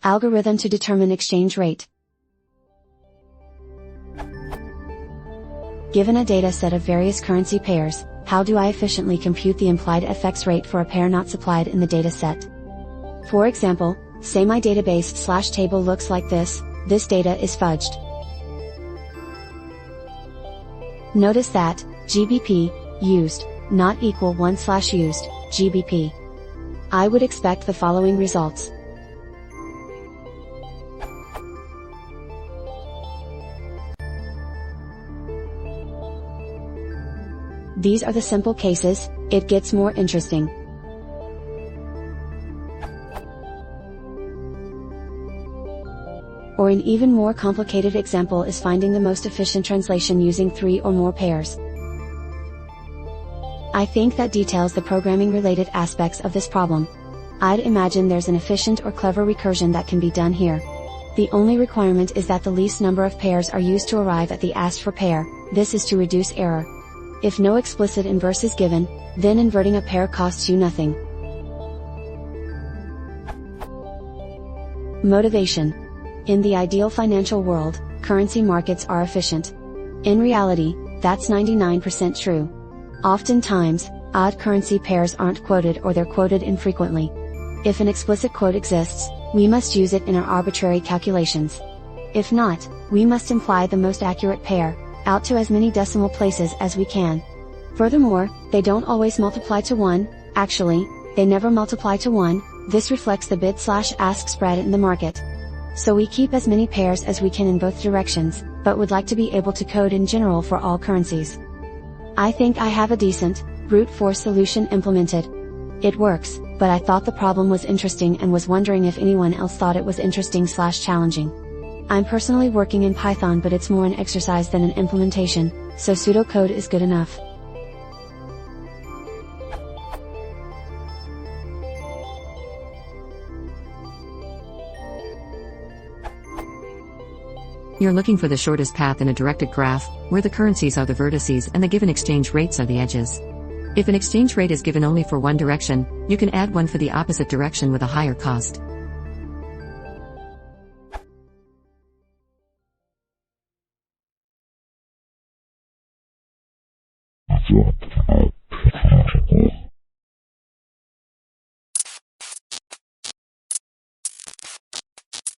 Algorithm to determine exchange rate. Given a data set of various currency pairs, how do I efficiently compute the implied FX rate for a pair not supplied in the data set? For example, say my database/table looks like this data is fudged. Notice that, GBP, used, not equal 1/used, GBP. I would expect the following results. These are the simple cases, it gets more interesting. Or an even more complicated example is finding the most efficient translation using 3 or more pairs. I think that details the programming related aspects of this problem. I'd imagine there's an efficient or clever recursion that can be done here. The only requirement is that the least number of pairs are used to arrive at the asked for pair, this is to reduce error. If no explicit inverse is given, then inverting a pair costs you nothing. Motivation. In the ideal financial world, currency markets are efficient. In reality, that's 99% true. Oftentimes, odd currency pairs aren't quoted or they're quoted infrequently. If an explicit quote exists, we must use it in our arbitrary calculations. If not, we must imply the most accurate pair, out to as many decimal places as we can. Furthermore, they don't always multiply to 1, actually, they never multiply to 1, this reflects the bid/ask spread in the market. So we keep as many pairs as we can in both directions, but would like to be able to code in general for all currencies. I think I have a decent, brute force solution implemented. It works, but I thought the problem was interesting and was wondering if anyone else thought it was interesting/challenging. I'm personally working in Python, but it's more an exercise than an implementation, so pseudocode is good enough. You're looking for the shortest path in a directed graph, where the currencies are the vertices and the given exchange rates are the edges. If an exchange rate is given only for one direction, you can add one for the opposite direction with a higher cost. That's it.